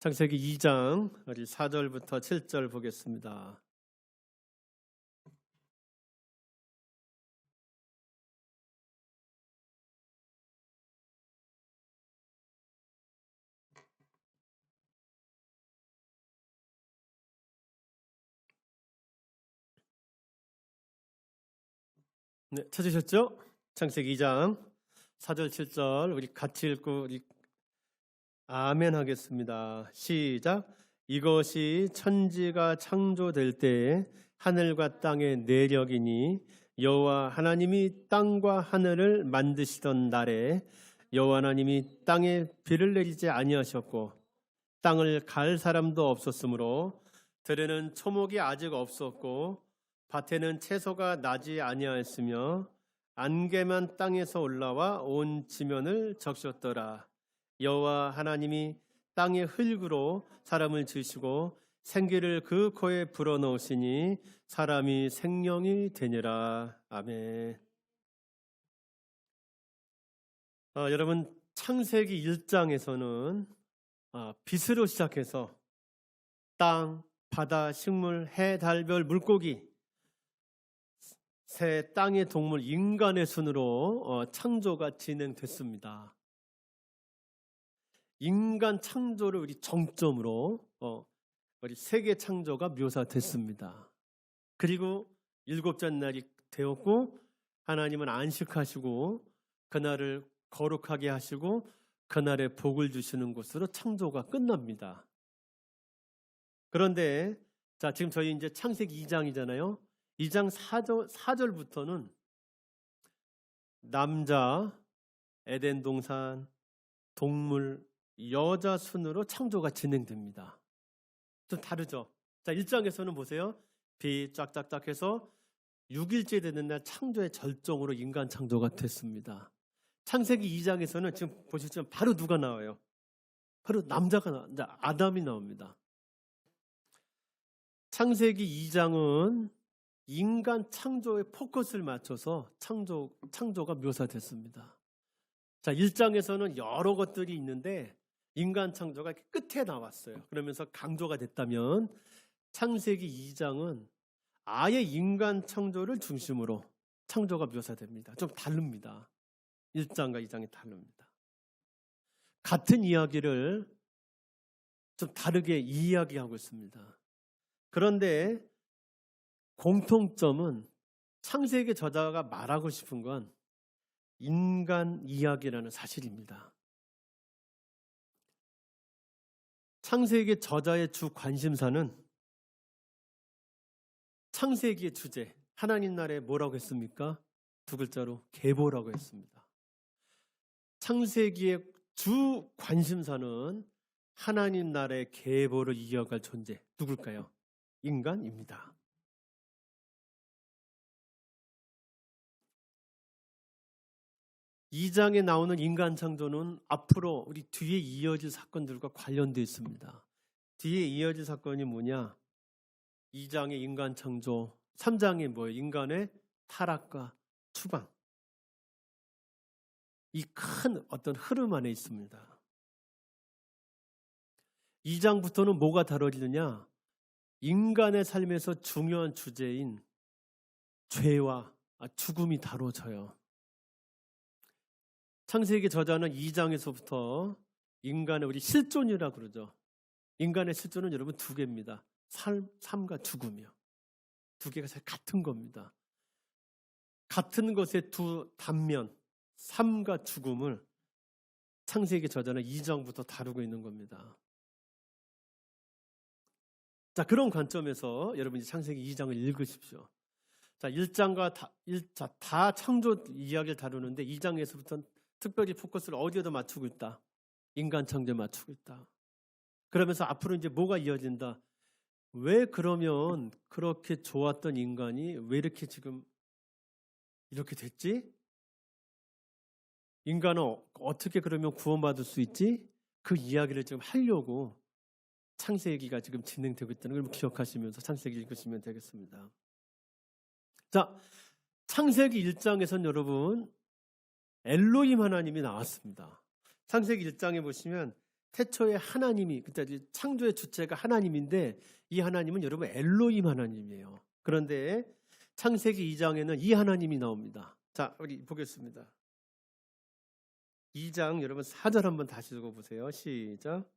창세기 2장 우리 4절부터 7절 보겠습니다. 네, 찾으셨죠? 창세기 2장 4절 7절 우리 같이 읽고 우리 아멘 하겠습니다. 시작. 이것이 천지가 창조될 때에 하늘과 땅의 내력이니 여호와 하나님이 땅과 하늘을 만드시던 날에 여호와 하나님이 땅에 비를 내리지 아니하셨고 땅을 갈 사람도 없었으므로 들에는 초목이 아직 없었고 밭에는 채소가 나지 아니하였으며 안개만 땅에서 올라와 온 지면을 적셨더라. 여호와 하나님이 땅의 흙으로 사람을 지으시고 생기를 그 코에 불어넣으시니 사람이 생명이 되니라. 아멘. 여러분, 창세기 1장에서는 빛으로 시작해서 땅, 바다, 식물, 해, 달, 별, 물고기, 새, 땅의 동물, 인간의 순으로 창조가 진행됐습니다. 인간 창조를 우리 정점으로 우리 세계 창조가 묘사됐습니다. 그리고 일곱째 날이 되었고 하나님은 안식하시고 그날을 거룩하게 하시고 그날에 복을 주시는 것으로 창조가 끝납니다. 그런데 지금 저희 이제 창세기 2장이잖아요. 2장 4절부터는 남자, 에덴 동산, 동물, 여자 순으로 창조가 진행됩니다. 좀 다르죠? 1장에서는 보세요. 빛 쫙쫙쫙 해서 6일째 되는 날 창조의 절정으로 인간 창조가 됐습니다. 창세기 2장에서는 지금 보시면 바로 누가 나와요? 바로 남자가 아담이 나옵니다. 창세기 2장은 인간 창조에 포커스를 맞춰서 창조가 묘사됐습니다. 1장에서는 여러 것들이 있는데 인간 창조가 끝에 나왔어요. 그러면서 강조가 됐다면 창세기 2장은 아예 인간 창조를 중심으로 창조가 묘사됩니다. 좀 다릅니다. 1장과 2장이 다릅니다. 같은 이야기를 좀 다르게 이야기하고 있습니다. 그런데 공통점은 창세기 저자가 말하고 싶은 건 인간 이야기라는 사실입니다. 창세기 저자의 주 관심사는 창세기의 주제, 하나님 나라에 뭐라고 했습니까? 두 글자로 계보라고 했습니다. 창세기의 주 관심사는 하나님 나라의 계보를 이어갈 존재, 누굴까요? 인간입니다. 이 장에 나오는 인간 창조는 앞으로 우리 뒤에 이어질 사건들과 관련되어 있습니다. 뒤에 이어질 사건이 뭐냐? 2장의 인간 창조, 3장의 뭐예요? 인간의 타락과 추방. 이 큰 어떤 흐름 안에 있습니다. 2장부터는 뭐가 다뤄지느냐? 인간의 삶에서 중요한 주제인 죄와 죽음이 다뤄져요. 창세기 저자는 2장에서부터 인간의 우리 실존이라고 그러죠. 인간의 실존은 여러분 두 개입니다. 삶과 죽음이요. 두 개가 잘 같은 겁니다. 같은 것의 두 단면, 삶과 죽음을 창세기 저자는 2장부터 다루고 있는 겁니다. 그런 관점에서 여러분이 창세기 2장을 읽으십시오. 1장과 다 창조 이야기를 다루는데 2장에서부터는 특별히 포커스를 어디에다 맞추고 있다? 인간 창조에 맞추고 있다. 그러면서 앞으로 이제 뭐가 이어진다? 왜 그러면 그렇게 좋았던 인간이 왜 이렇게 지금 이렇게 됐지? 인간은 어떻게 그러면 구원받을 수 있지? 그 이야기를 지금 하려고 창세기가 지금 진행되고 있다는 걸 기억하시면서 창세기 읽으시면 되겠습니다. 창세기 1장에선 여러분 엘로힘 하나님이 나왔습니다. 창세기 1장에 보시면 태초에 하나님이, 그때 창조의 주체가 하나님인데 이 하나님은 여러분 엘로힘 하나님이에요. 그런데 창세기 2장에는 이 하나님이 나옵니다. 자, 우리 보겠습니다. 2장 여러분 4절 한번 다시 읽어보세요. 시작.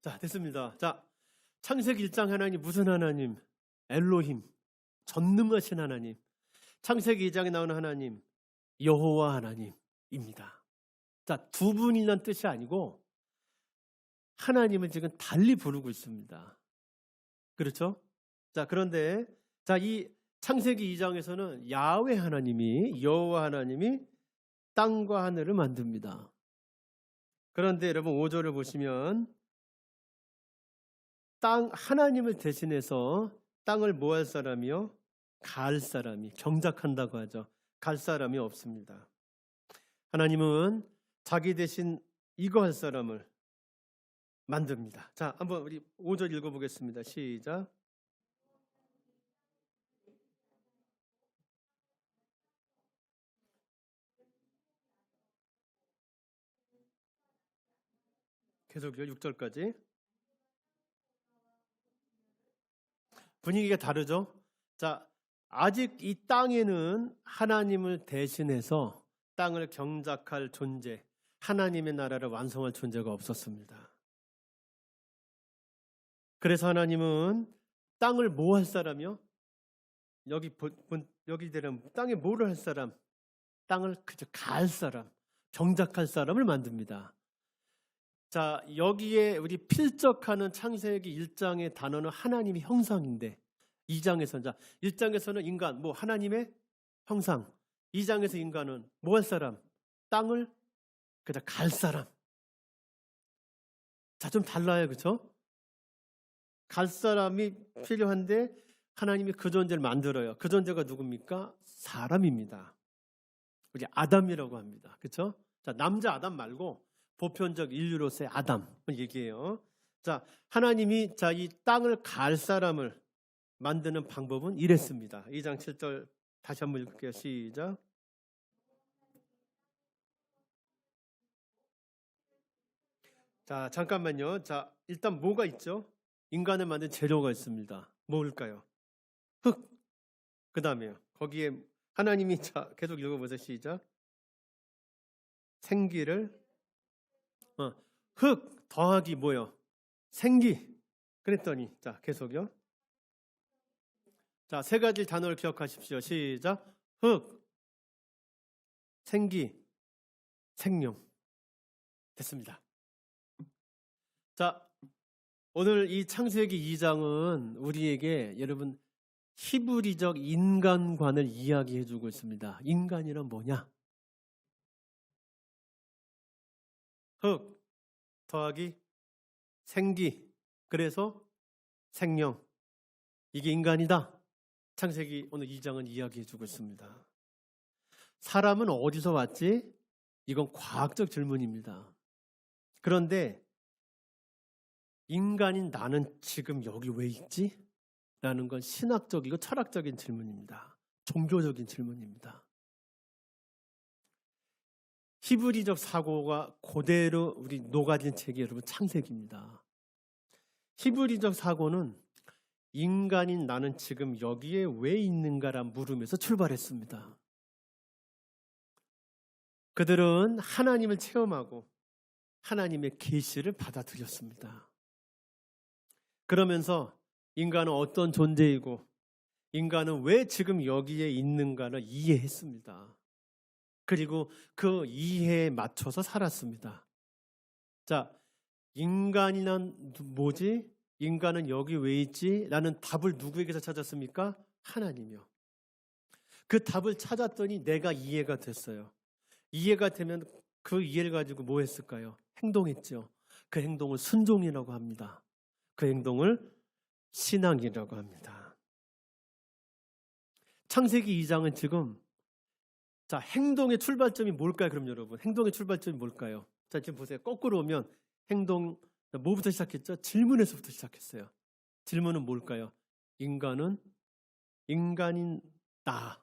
자, 됐습니다. 자, 창세기 1장 하나님 무슨 하나님? 엘로힘, 전능하신 하나님. 창세기 2장에 나오는 하나님, 여호와 하나님입니다. 자, 두 분이란 뜻이 아니고 하나님은 지금 달리 부르고 있습니다. 그렇죠? 자, 그런데 자, 이 창세기 2장에서는 야훼 하나님이, 여호와 하나님이 땅과 하늘을 만듭니다. 그런데 여러분 5절을 보시면 하나님을 대신해서 땅을 뭐 할 사람이요? 갈 사람이, 경작한다고 하죠. 갈 사람이 없습니다. 하나님은 자기 대신 이거 할 사람을 만듭니다. 자, 한번 우리 5절 읽어보겠습니다. 시작. 계속요. 6절까지. 분위기가 다르죠? 자, 아직 이 땅에는 하나님을 대신해서 땅을 경작할 존재, 하나님의 나라를 완성할 존재가 없었습니다. 그래서 하나님은 땅을 뭐 할 사람이요? 여기 되면 땅에 뭐를 할 사람? 땅을 그저 갈 사람, 경작할 사람을 만듭니다. 자, 여기에 우리 필적하는 창세기 1장의 단어는 하나님의 형상인데 2장에서는, 자, 1장에서는 인간, 뭐 하나님의 형상, 2장에서 인간은 뭐 할 사람? 땅을 그저 갈 사람. 자, 좀 달라요, 그렇죠? 갈 사람이 필요한데 하나님이 그 존재를 만들어요. 그 존재가 누굽니까? 사람입니다. 우리 아담이라고 합니다. 그렇죠? 자, 남자 아담 말고 보편적 인류로서의 아담을 얘기해요. 자, 하나님이 자, 이 땅을 갈 사람을 만드는 방법은 이랬습니다. 2장 7절 다시 한번 읽을게요. 시작. 자, 잠깐만요. 자, 일단 뭐가 있죠? 인간을 만든 재료가 있습니다. 뭘까요? 흙. 그 다음에요. 거기에 하나님이, 자, 계속 읽어보세요. 시작. 생기를, 흙 더하기 뭐요? 생기. 그랬더니, 자, 계속요. 자, 세 가지 단어를 기억하십시오. 시작. 흙, 생기, 생명. 됐습니다. 자, 오늘 이 창세기 2장은 우리에게 여러분 히브리적 인간관을 이야기해주고 있습니다. 인간이란 뭐냐? 흙 더하기 생기, 그래서 생명. 이게 인간이다. 창세기 오늘 2장은 이야기해주고 있습니다. 사람은 어디서 왔지? 이건 과학적 질문입니다. 그런데 인간인 나는 지금 여기 왜 있지? 라는 건 신학적이고 철학적인 질문입니다. 종교적인 질문입니다. 히브리적 사고가 그대로 우리 녹아진 책이 여러분 창세기입니다. 히브리적 사고는 인간인 나는 지금 여기에 왜 있는가란 물음에서 출발했습니다. 그들은 하나님을 체험하고 하나님의 계시를 받아들였습니다. 그러면서 인간은 어떤 존재이고 인간은 왜 지금 여기에 있는가를 이해했습니다. 그리고 그 이해에 맞춰서 살았습니다. 자, 인간이란 뭐지? 인간은 여기 왜 있지? 라는 답을 누구에게서 찾았습니까? 하나님이요. 그 답을 찾았더니 내가 이해가 됐어요. 이해가 되면 그 이해를 가지고 뭐 했을까요? 행동했죠. 그 행동을 순종이라고 합니다. 그 행동을 신앙이라고 합니다. 창세기 2장은 지금, 자, 행동의 출발점이 뭘까요? 그럼 여러분, 행동의 출발점이 뭘까요? 자, 지금 보세요. 거꾸로 오면 행동, 뭐부터 시작했죠? 질문에서부터 시작했어요. 질문은 뭘까요? 인간인 나,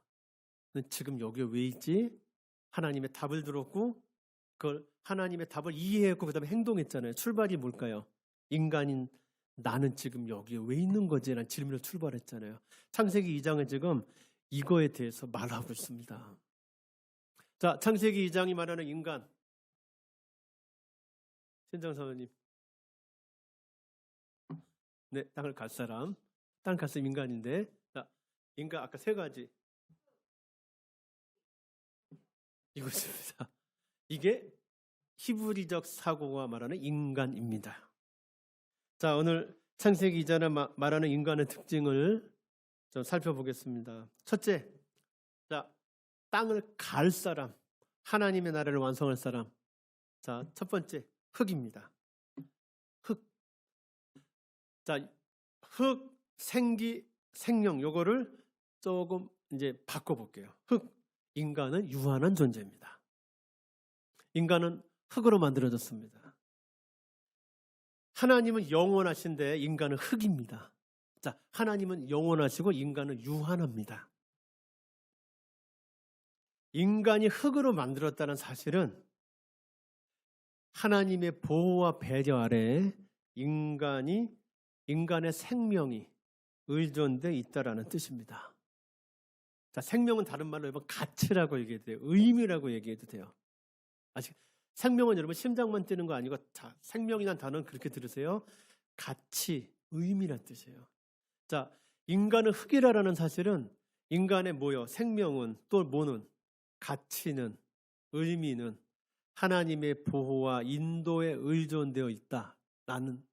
지금 여기에 왜 있지? 하나님의 답을 들었고 그걸 하나님의 답을 이해했고 그 다음에 행동했잖아요. 출발이 뭘까요? 인간인 나는 지금 여기에 왜 있는 거지? 라는 질문을 출발했잖아요. 창세기 2장은 지금 이거에 대해서 말하고 있습니다. 자, 창세기 2장이 말하는 인간. 신정 사모님. 네, 땅을 갈 사람. 땅을 갈 사람 인간인데. 자, 인간 아까 세 가지. 이것입니다. 이게 히브리적 사고가 말하는 인간입니다. 자, 오늘 창세기 2장에 말하는 인간의 특징을 좀 살펴보겠습니다. 첫째, 자, 땅을 갈 사람, 하나님의 나라를 완성할 사람. 자, 첫 번째, 흙입니다. 흙. 자, 흙, 생기, 생명, 요거를 조금 이제 바꿔볼게요. 흙, 인간은 유한한 존재입니다. 인간은 흙으로 만들어졌습니다. 하나님은 영원하신데 인간은 흙입니다. 자, 하나님은 영원하시고 인간은 유한합니다. 인간이 흙으로 만들었다는 사실은 하나님의 보호와 배려 아래 인간의 생명이 의존되어 있다라는 뜻입니다. 자, 생명은 다른 말로 여러분 가치라고 얘기해도 돼요. 의미라고 얘기해도 돼요. 아직 생명은 여러분 심장만 뛰는 거 아니고 자, 생명이란 단어는 그렇게 들으세요. 가치, 의미란 뜻이에요. 자, 인간은 흙이라는 사실은 인간의 뭐요? 생명은 또 뭐는? 가치는, 의미는 하나님의 보호와 인도에 의존되어 있다라는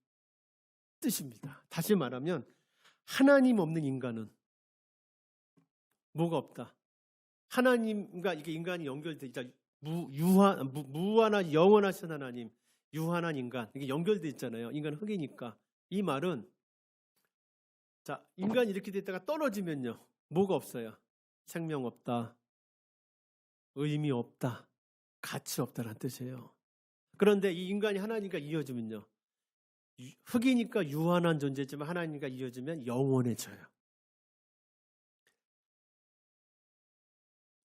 뜻입니다. 다시 말하면 하나님 없는 인간은 뭐가 없다. 하나님과 이게 인간이 연결돼 있다. 무한한 영원하신 하나님, 유한한 인간 이게 연결돼 있잖아요. 인간은 흙이니까. 이 말은 자, 인간이 이렇게 됐다가 떨어지면요. 뭐가 없어요? 생명 없다. 의미 없다. 가치 없다는 뜻이에요. 그런데 이 인간이 하나님과 이어지면요. 흙이니까 유한한 존재지만 하나님과 이어지면 영원해져요.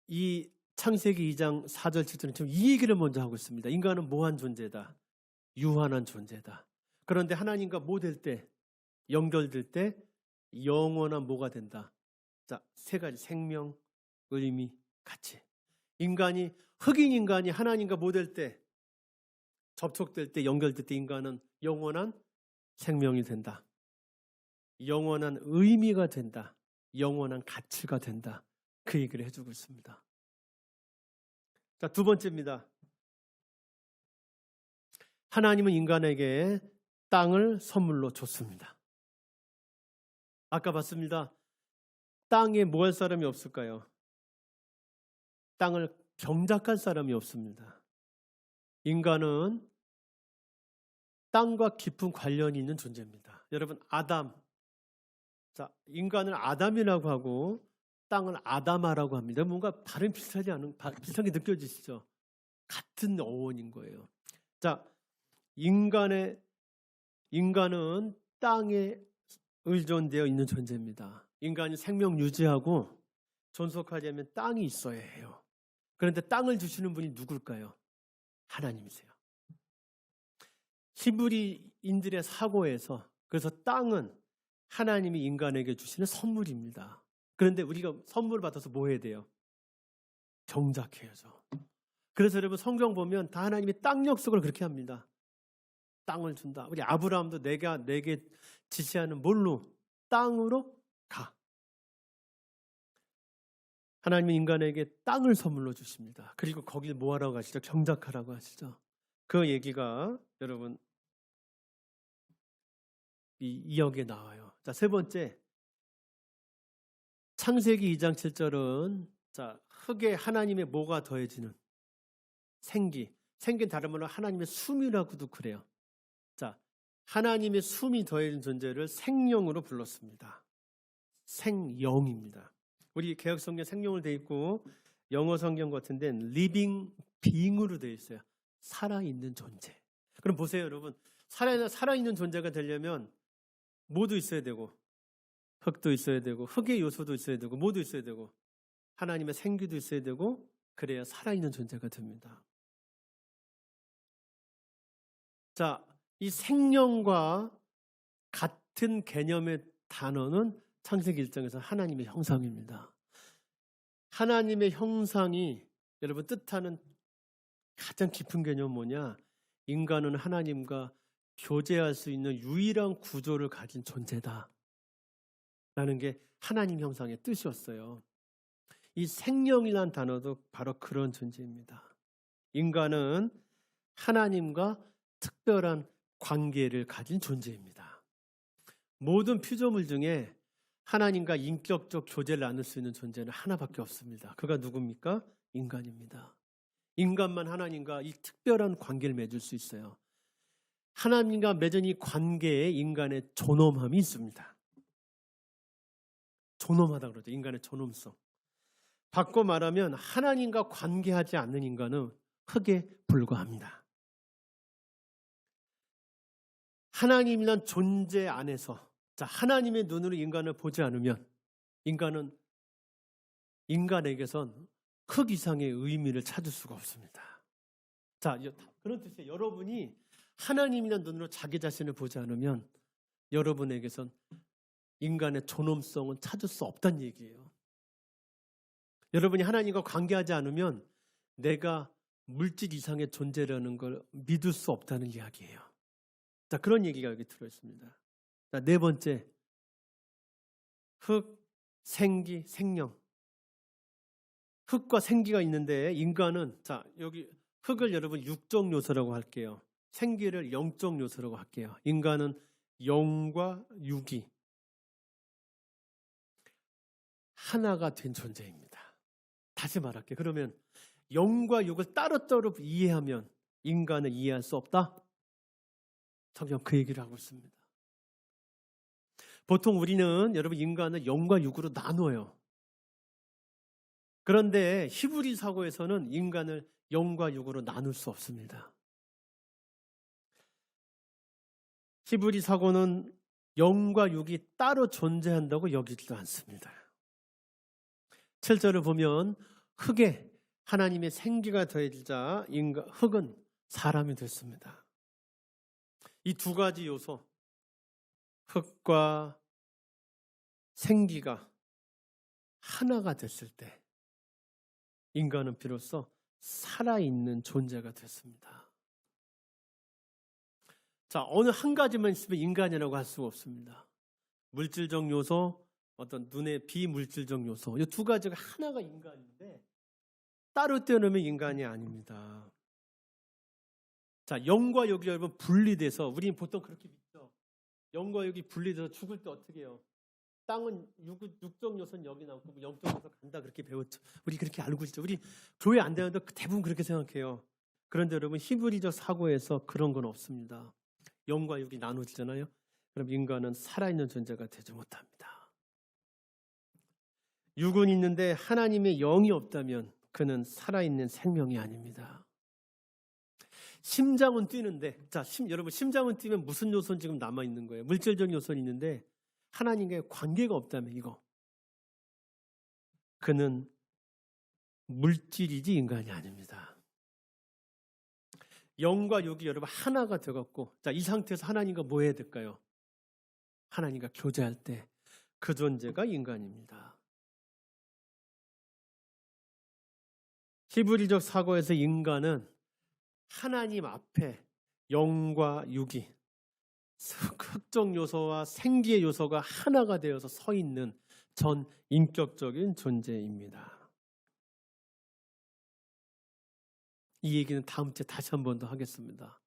이 창세기 2장 4절 7절은 지금 이 얘기를 먼저 하고 있습니다. 인간은 뭐한 존재다. 유한한 존재다. 그런데 하나님과 뭐 될 때, 연결될 때 영원한 뭐가 된다. 자, 세 가지 생명, 의미, 가치. 인간이 흙인 인간이 하나님과 뭐 될 때, 접촉될 때, 연결될 때 인간은 영원한 생명이 된다. 영원한 의미가 된다. 영원한 가치가 된다. 그 얘기를 해주고 있습니다. 자, 두 번째입니다. 하나님은 인간에게 땅을 선물로 줬습니다. 아까 봤습니다. 땅에 뭐 할 사람이 없을까요? 땅을 경작할 사람이 없습니다. 인간은 땅과 깊은 관련이 있는 존재입니다. 여러분, 아담. 자, 인간을 아담이라고 하고 땅을 아담아라고 합니다. 뭔가 발음 비슷하게 느껴지시죠? 같은 어원인 거예요. 자, 인간은 땅에 의존되어 있는 존재입니다. 인간이 생명 유지하고 존속하려면 땅이 있어야 해요. 그런데 땅을 주시는 분이 누굴까요? 하나님이세요. 히브리인들의 사고에서 그래서 땅은 하나님이 인간에게 주시는 선물입니다. 그런데 우리가 선물을 받아서 뭐 해야 돼요? 경작해야죠. 그래서 여러분 성경 보면 다 하나님이 땅 약속을 그렇게 합니다. 땅을 준다. 우리 아브라함도 내게 지시하는 뭘로? 땅으로 가. 하나님은 인간에게 땅을 선물로 주십니다. 그리고 거길 뭐 하라고 하시죠? 경작하라고 하시죠. 그 얘기가 여러분 이 역에 나와요. 자, 세 번째. 창세기 2장 7절은 자, 흙에 하나님의 뭐가 더해지는 생기. 생기는 다른 말로 하나님의 숨이라고도 그래요. 자, 하나님의 숨이 더해진 존재를 생명으로 불렀습니다. 생영입니다. 우리 개역 성경 생명으로 되어 있고 영어 성경 같은 데는 living being으로 되어 있어요. 살아있는 존재. 그럼 보세요, 여러분. 살아있는 존재가 되려면 뭐도 있어야 되고 흙도 있어야 되고 흙의 요소도 있어야 되고 뭐도 있어야 되고 하나님의 생기도 있어야 되고 그래야 살아있는 존재가 됩니다. 자, 이 생명과 같은 개념의 단어는 창세기 1장에서 하나님의 형상입니다. 하나님의 형상이 여러분 뜻하는 가장 깊은 개념은 뭐냐? 인간은 하나님과 교제할 수 있는 유일한 구조를 가진 존재다 라는 게 하나님 형상의 뜻이었어요. 이 생명이라는 단어도 바로 그런 존재입니다. 인간은 하나님과 특별한 관계를 가진 존재입니다. 모든 피조물 중에 하나님과 인격적 교제를 나눌 수 있는 존재는 하나밖에 없습니다. 그가 누굽니까? 인간입니다. 인간만 하나님과 이 특별한 관계를 맺을 수 있어요. 하나님과 맺은 이 관계에 인간의 존엄함이 있습니다. 존엄하다 그러죠. 인간의 존엄성. 바꿔 말하면 하나님과 관계하지 않는 인간은 흙에 불과합니다. 하나님이란 존재 안에서 하나님의 눈으로 인간을 보지 않으면 인간에게선 흙 이상의 의미를 찾을 수가 없습니다. 자, 그런 뜻이에요. 여러분이 하나님이란 눈으로 자기 자신을 보지 않으면 여러분에게선 인간의 존엄성은 찾을 수 없다는 얘기예요. 여러분이 하나님과 관계하지 않으면 내가 물질 이상의 존재라는 걸 믿을 수 없다는 이야기예요. 자, 그런 얘기가 여기 들어있습니다. 자, 네 번째, 흙, 생기, 생명. 흙과 생기가 있는데 인간은 자, 여기 흙을 여러분 육적 요소라고 할게요. 생기를 영적 요소라고 할게요. 인간은 영과 육이 하나가 된 존재입니다. 다시 말할게요. 그러면 영과 육을 따로따로 이해하면 인간을 이해할 수 없다? 성경 그 얘기를 하고 있습니다. 보통 우리는 여러분 인간을 영과 육으로 나눠요. 그런데 히브리 사고에서는 인간을 영과 육으로 나눌 수 없습니다. 히브리 사고는 영과 육이 따로 존재한다고 여기지도 않습니다. 7절을 보면 흙에 하나님의 생기가 더해지자 흙은 사람이 됐습니다. 이 두 가지 요소, 흙과 생기가 하나가 됐을 때 인간은 비로소 살아있는 존재가 됐습니다. 자, 어느 한 가지만 있으면 인간이라고 할 수가 없습니다. 물질적 요소, 어떤 눈의 비물질적 요소, 이 두 가지가 하나가 인간인데 따로 떼어놓으면 인간이 아닙니다. 자, 영과 육이 여러분 분리돼서 우리는 보통 그렇게 믿죠. 영과 육이 분리돼서 죽을 때 어떻게 해요? 땅은 육적 요소는 여기 남고 영적 요소 간다 그렇게 배웠죠. 우리 그렇게 알고 있죠. 우리 교회 안 되는데 대부분 그렇게 생각해요. 그런데 여러분 히브리적 사고에서 그런 건 없습니다. 영과 육이 나눠지잖아요. 그럼 인간은 살아있는 존재가 되지 못합니다. 육은 있는데 하나님의 영이 없다면 그는 살아있는 생명이 아닙니다. 심장은 뛰는데, 자, 여러분 심장은 뛰면 무슨 요소는 지금 남아있는 거예요? 물질적 요소는 있는데 하나님과의 관계가 없다면 이거. 그는 물질이지 인간이 아닙니다. 영과 육이 여러분 하나가 되었고, 자, 이 상태에서 하나님과 뭐 해야 될까요? 하나님과 교제할 때 그 존재가 인간입니다. 히브리적 사고에서 인간은 하나님 앞에 영과 육이 흑적 요소와 생기의 요소가 하나가 되어서 서 있는 전 인격적인 존재입니다. 이 얘기는 다음 주에 다시 한 번 더 하겠습니다.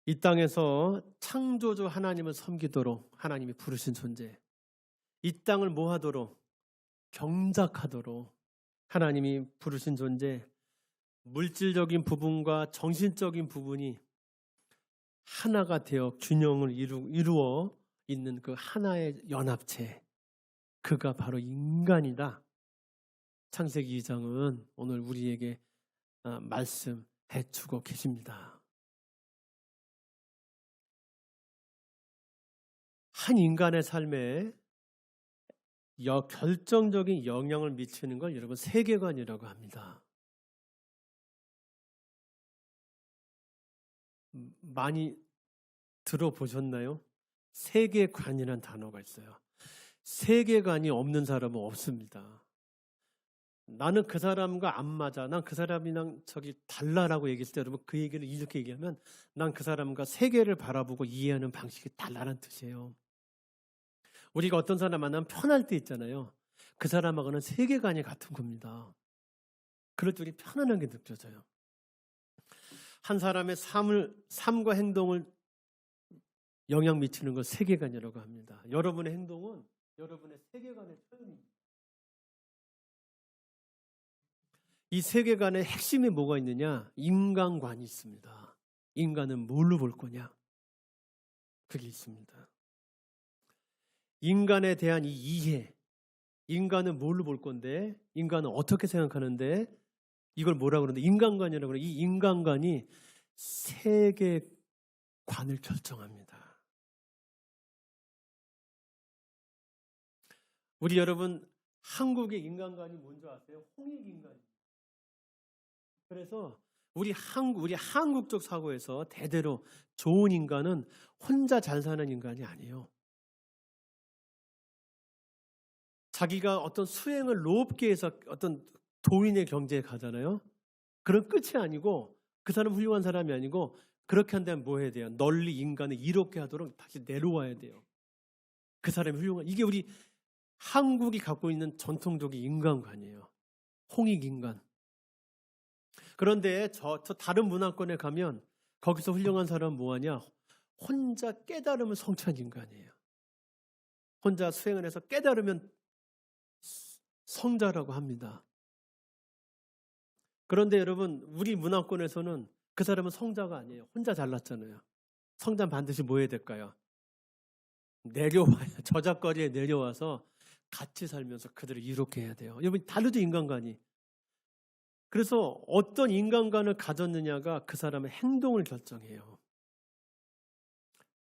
이 땅에서 창조주 하나님을 섬기도록 하나님이 부르신 존재, 이 땅을 뭐 하도록? 경작하도록 하나님이 부르신 존재, 물질적인 부분과 정신적인 부분이 하나가 되어 균형을 이루어 있는 그 하나의 연합체, 그가 바로 인간이다. 창세기 2장은 오늘 우리에게 말씀해 주고 계십니다. 한 인간의 삶에 결정적인 영향을 미치는 걸 여러분 세계관이라고 합니다. 많이 들어보셨나요? 세계관이라는 단어가 있어요. 세계관이 없는 사람은 없습니다. 나는 그 사람과 안 맞아. 난 그 사람이랑 달라라고 얘기했을 때 여러분 그 얘기를 이렇게 얘기하면 난 그 사람과 세계를 바라보고 이해하는 방식이 달라는 뜻이에요. 우리가 어떤 사람 만나면 편할 때 있잖아요. 그 사람하고는 세계관이 같은 겁니다. 그럴 때 우리 편안하게 느껴져요. 한 사람의 삶과 행동을 영향 미치는 걸 세계관이라고 합니다. 여러분의 행동은 여러분의 세계관의 표현입니다. 이 세계관의 핵심이 뭐가 있느냐? 인간관이 있습니다. 인간은 뭘로 볼 거냐? 그게 있습니다. 인간에 대한 이 이해, 인간은 뭘로 볼 건데, 인간은 어떻게 생각하는데, 이걸 뭐라고 그러는데, 인간관이라고 그래요. 이 인간관이 세계관을 결정합니다. 우리 여러분, 한국의 인간관이 뭔지 아세요? 홍익인간. 그래서 우리 한국적 사고에서 대대로 좋은 인간은 혼자 잘 사는 인간이 아니에요. 자기가 어떤 수행을 높게 해서 어떤 도인의 경지에 가잖아요. 그런 끝이 아니고 그 사람 훌륭한 사람이 아니고 그렇게 한다면 뭐 해야 돼요? 널리 인간을 이롭게 하도록 다시 내려와야 돼요. 그 사람이 훌륭한. 이게 우리 한국이 갖고 있는 전통적인 인간관이에요. 홍익인간. 그런데 저 다른 문화권에 가면 거기서 훌륭한 사람은 뭐하냐? 혼자 깨달으면 성취한 인간이에요. 혼자 수행을 해서 깨달으면 성자라고 합니다. 그런데 여러분 우리 문화권에서는 그 사람은 성자가 아니에요. 혼자 잘났잖아요. 성자는 반드시 뭐 해야 될까요? 내려와요. 저작거리에 내려와서 같이 살면서 그들을 이롭게 해야 돼요. 여러분 다르죠 인간관이. 그래서 어떤 인간관을 가졌느냐가 그 사람의 행동을 결정해요.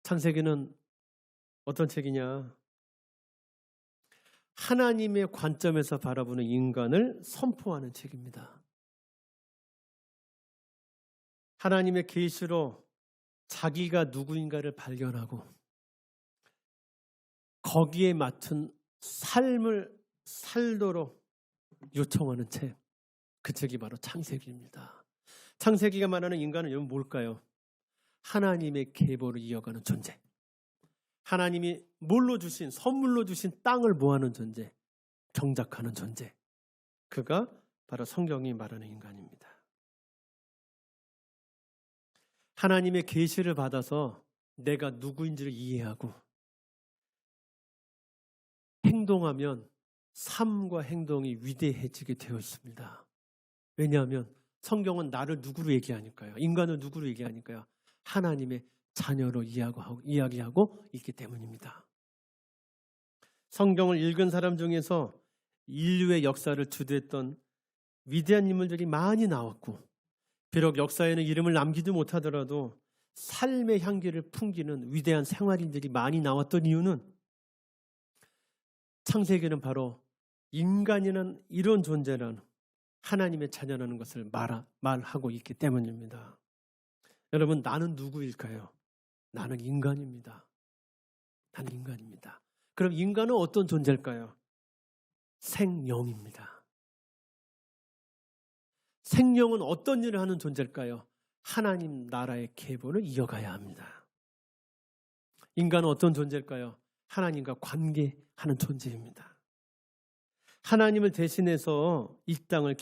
창세기는 어떤 책이냐? 하나님의 관점에서 바라보는 인간을 선포하는 책입니다. 하나님의 계시로 자기가 누구인가를 발견하고 거기에 맞춘 삶을 살도록 요청하는 책. 그 책이 바로 창세기입니다. 창세기가 말하는 인간은 여러분 뭘까요? 하나님의 계보를 이어가는 존재. 하나님이 선물로 주신 땅을 모하는 존재. 경작하는 존재. 그가 바로 성경이 말하는 인간입니다. 하나님의 계시를 받아서 내가 누구인지를 이해하고 행동하면 삶과 행동이 위대해지게 되어 있습니다. 왜냐하면 성경은 나를 누구로 얘기하니까요. 인간을 누구로 얘기하니까요. 하나님의 자녀로 이야기하고 있기 때문입니다. 성경을 읽은 사람 중에서 인류의 역사를 주도했던 위대한 인물들이 많이 나왔고 비록 역사에는 이름을 남기지 못하더라도 삶의 향기를 풍기는 위대한 생활인들이 많이 나왔던 이유는 창세기는 바로 인간이라는 이런 존재라는 하나님의 자녀라는 것을 말하고 있기 때문입니다. 여러분 나는 누구일까요? 나는 인간입니다. 나는 인간입니다. 그럼 인간은 어떤 존재일까요? 생명입니다. 생명은 어떤 일을 하는 존재일까요? 하나님 나라의 계보를 이어가야 합니다. 인간은 어떤 존재일까요? 하나님과 관계하는 존재입니다. 하나님을 대신해서 이 땅을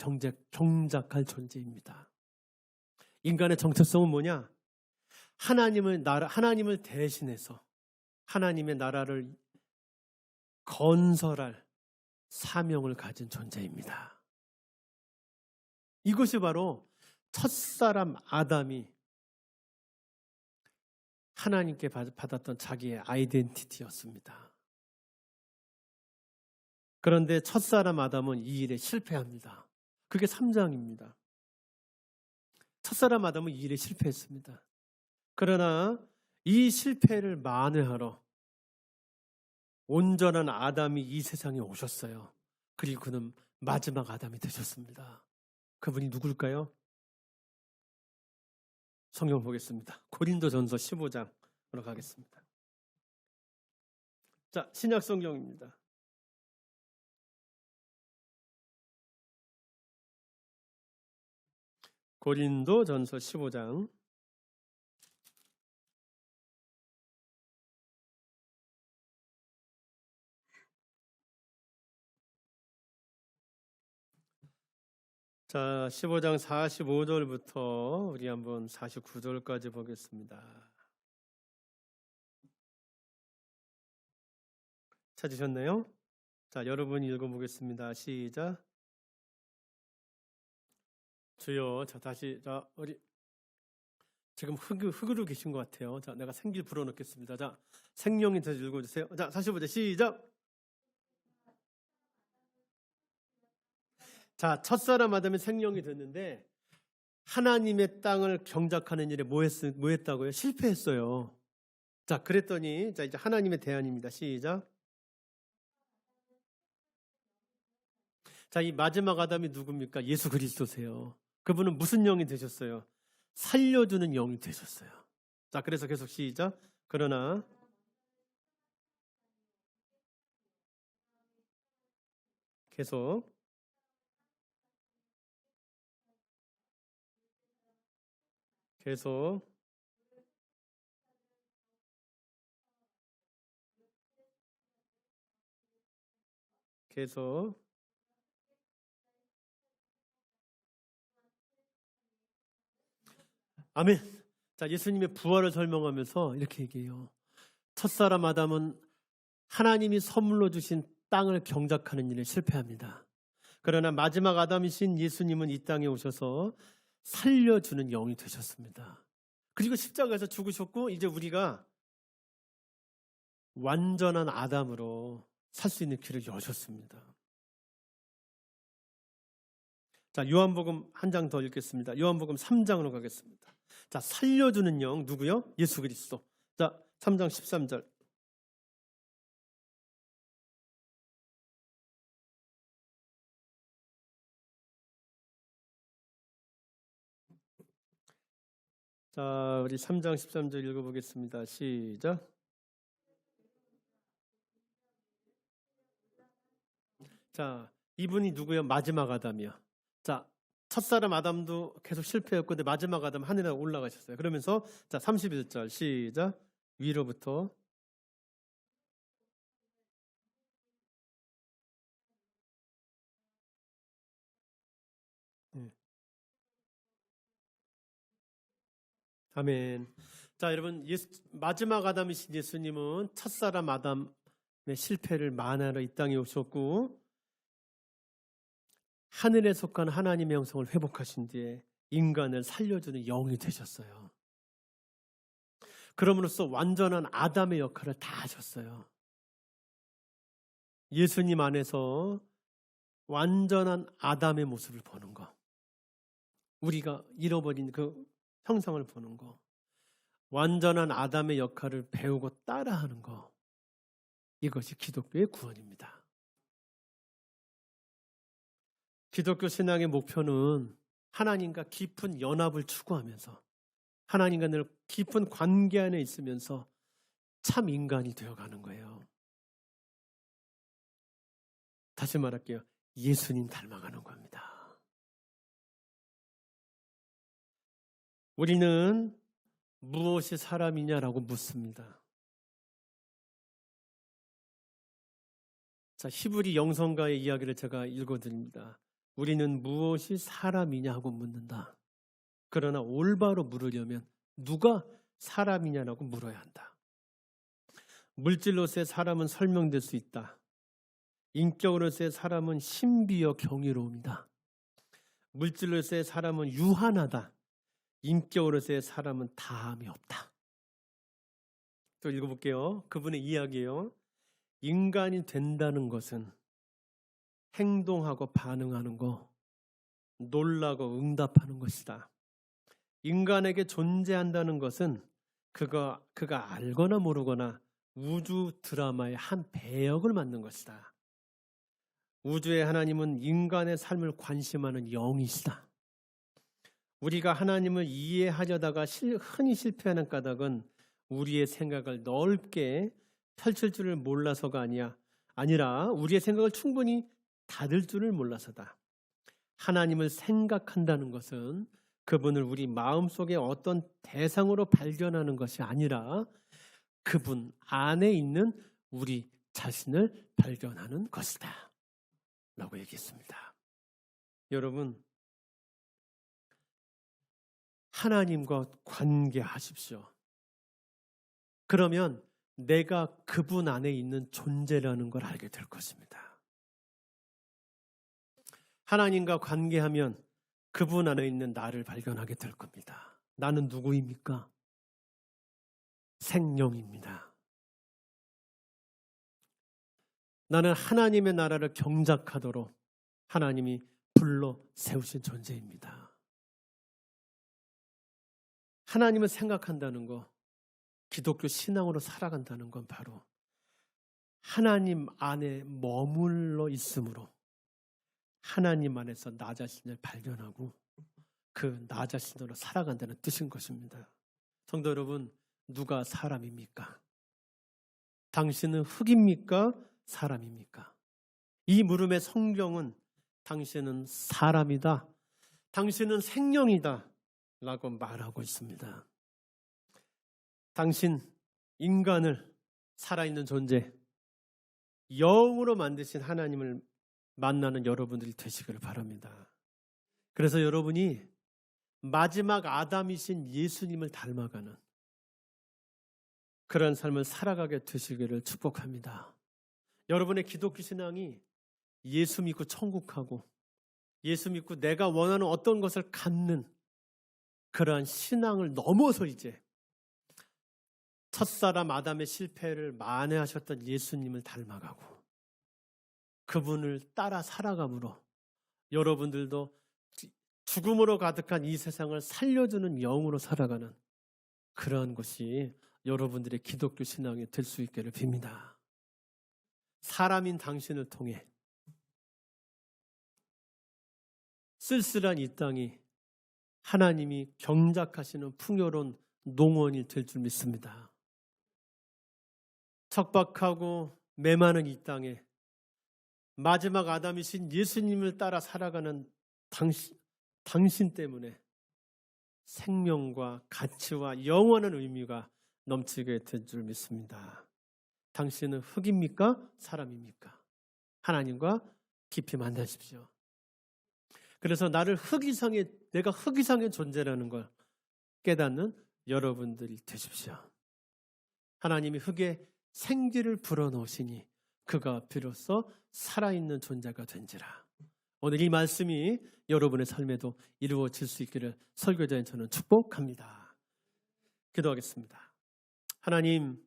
경작할 존재입니다. 인간의 정체성은 뭐냐? 하나님을 대신해서 하나님의 나라를 건설할 사명을 가진 존재입니다. 이것이 바로 첫사람 아담이 하나님께 받았던 자기의 아이덴티티였습니다. 그런데 첫사람 아담은 이 일에 실패합니다. 그게 3장입니다. 첫사람 아담은 이 일에 실패했습니다. 그러나 이 실패를 만회하러 온전한 아담이 이 세상에 오셨어요. 그리고 그는 마지막 아담이 되셨습니다. 그분이 누굴까요? 성경 보겠습니다. 고린도전서 15장으로 가겠습니다. 자, 신약 성경입니다. 고린도전서 15장. 자, 15장 45절부터 우리 한번 49절까지 보겠습니다. 찾으셨나요? 자, 여러분이 읽어보겠습니다. 시작. 주여, 자, 다시, 자, 우리 지금 흙으로 계신 것 같아요. 자, 내가 생길 불어넣겠습니다. 자, 생명이 다시 읽어주세요. 자, 45절 시작. 자, 첫사람 아담이 생명이 됐는데 하나님의 땅을 경작하는 일에 뭐 했다고요? 실패했어요. 자, 그랬더니 자, 이제 하나님의 대안입니다. 시작. 자, 이 마지막 아담이 누굽니까? 예수 그리스도세요. 그분은 무슨 영이 되셨어요? 살려주는 영이 되셨어요. 자, 그래서 계속 시작. 그러나 계속 계속 아멘. 자, 예수님의 부활을 설명하면서 이렇게 얘기해요. 첫사람 아담은 하나님이 선물로 주신 땅을 경작하는 일에 실패합니다. 그러나 마지막 아담이신 예수님은 이 땅에 오셔서 살려주는 영이 되셨습니다. 그리고 십자가에서 죽으셨고 이제 우리가 완전한 아담으로 살 수 있는 길을 여셨습니다. 자, 요한복음 한 장 더 읽겠습니다. 요한복음 3장으로 가겠습니다. 자, 살려주는 영 누구요? 예수 그리스도. 자, 3장 13절. 자, 우리 3장 13절 읽어보겠습니다. 시작. 자, 이분이 누구요? 마지막 아담이요. 자, 첫사람 아담도 계속 실패했고 근데 마지막 아담 하늘에 올라가셨어요. 그러면서 자, 31절 시작. 위로부터 아멘. 자, 여러분, 마지막 아담이신 예수님은 첫사람 아담의 실패를 만회하러 이 땅에 오셨고 하늘에 속한 하나님의 형성을 회복하신 뒤에 인간을 살려주는 영이 되셨어요. 그럼으로써 완전한 아담의 역할을 다 하셨어요. 예수님 안에서 완전한 아담의 모습을 보는 거, 우리가 잃어버린 그 형상을 보는 거, 완전한 아담의 역할을 배우고 따라하는 거, 이것이 기독교의 구원입니다. 기독교 신앙의 목표는 하나님과 깊은 연합을 추구하면서 하나님과 늘 깊은 관계 안에 있으면서 참 인간이 되어가는 거예요. 다시 말할게요. 예수님 닮아가는 겁니다. 우리는 무엇이 사람이냐라고 묻습니다. 자, 히브리 영성가의 이야기를 제가 읽어드립니다. 우리는 무엇이 사람이냐 하고 묻는다. 그러나 올바로 물으려면 누가 사람이냐라고 물어야 한다. 물질로서의 사람은 설명될 수 있다. 인격으로서의 사람은 신비여 경이로움이다. 물질로서의 사람은 유한하다. 인격으로서의 사람은 다함이 없다. 또 읽어볼게요. 그분의 이야기예요. 인간이 된다는 것은 행동하고 반응하는 거, 놀라고 응답하는 것이다. 인간에게 존재한다는 것은 그가 알거나 모르거나 우주 드라마의 한 배역을 맡는 것이다. 우주의 하나님은 인간의 삶을 관심하는 영이시다. 우리가 하나님을 이해하려다가 흔히 실패하는 까닭은 우리의 생각을 넓게 펼칠 줄을 몰라서가 아니라 우리의 생각을 충분히 닫을 줄을 몰라서다. 하나님을 생각한다는 것은 그분을 우리 마음속에 어떤 대상으로 발견하는 것이 아니라 그분 안에 있는 우리 자신을 발견하는 것이다 라고 얘기했습니다. 여러분, 하나님과 관계하십시오. 그러면 내가 그분 안에 있는 존재라는 걸 알게 될 것입니다. 하나님과 관계하면 그분 안에 있는 나를 발견하게 될 겁니다. 나는 누구입니까? 생명입니다. 나는 하나님의 나라를 경작하도록 하나님이 불러 세우신 존재입니다. 하나님을 생각한다는 거, 기독교 신앙으로 살아간다는 건 바로 하나님 안에 머물러 있으므로 하나님 안에서 나 자신을 발견하고 그 나 자신으로 살아간다는 뜻인 것입니다. 성도 여러분, 누가 사람입니까? 당신은 흙입니까? 사람입니까? 이 물음의 성경은 당신은 사람이다, 당신은 생명이다 라고 말하고 있습니다. 당신 인간을 살아있는 존재, 영으로 만드신 하나님을 만나는 여러분들이 되시기를 바랍니다. 그래서 여러분이 마지막 아담이신 예수님을 닮아가는 그런 삶을 살아가게 되시기를 축복합니다. 여러분의 기독교 신앙이 예수 믿고 천국 가고 예수 믿고 내가 원하는 어떤 것을 갖는 그러한 신앙을 넘어서 이제 첫사람 아담의 실패를 만회하셨던 예수님을 닮아가고 그분을 따라 살아감으로 여러분들도 죽음으로 가득한 이 세상을 살려주는 영으로 살아가는 그러한 것이 여러분들의 기독교 신앙이 될 수 있기를 빕니다. 사람인 당신을 통해 쓸쓸한 이 땅이 하나님이 경작하시는 풍요로운 농원이 될 줄 믿습니다. 척박하고 메마른 이 땅에 마지막 아담이신 예수님을 따라 살아가는 당신 때문에 생명과 가치와 영원한 의미가 넘치게 될 줄 믿습니다. 당신은 흙입니까? 사람입니까? 하나님과 깊이 만나십시오. 그래서 내가 흙 이상의 존재라는 걸 깨닫는 여러분들이 되십시오. 하나님이 흙에 생기를 불어넣으시니 그가 비로소 살아있는 존재가 된지라. 오늘 이 말씀이 여러분의 삶에도 이루어질 수 있기를 설교자인 저는 축복합니다. 기도하겠습니다. 하나님,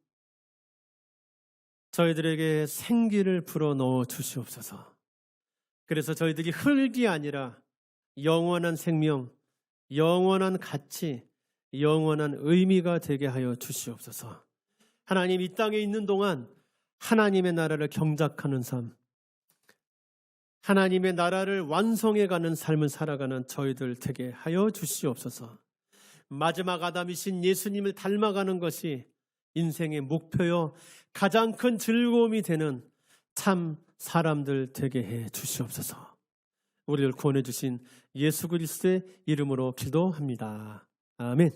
저희들에게 생기를 불어넣어 주시옵소서. 그래서 저희들이 흙이 아니라 영원한 생명, 영원한 가치, 영원한 의미가 되게 하여 주시옵소서. 하나님, 이 땅에 있는 동안 하나님의 나라를 경작하는 삶, 하나님의 나라를 완성해가는 삶을 살아가는 저희들 되게 하여 주시옵소서. 마지막 아담이신 예수님을 닮아가는 것이 인생의 목표요 가장 큰 즐거움이 되는 참 사람들 되게 해 주시옵소서. 우리를 구원해 주신 예수 그리스도의 이름으로 기도합니다. 아멘.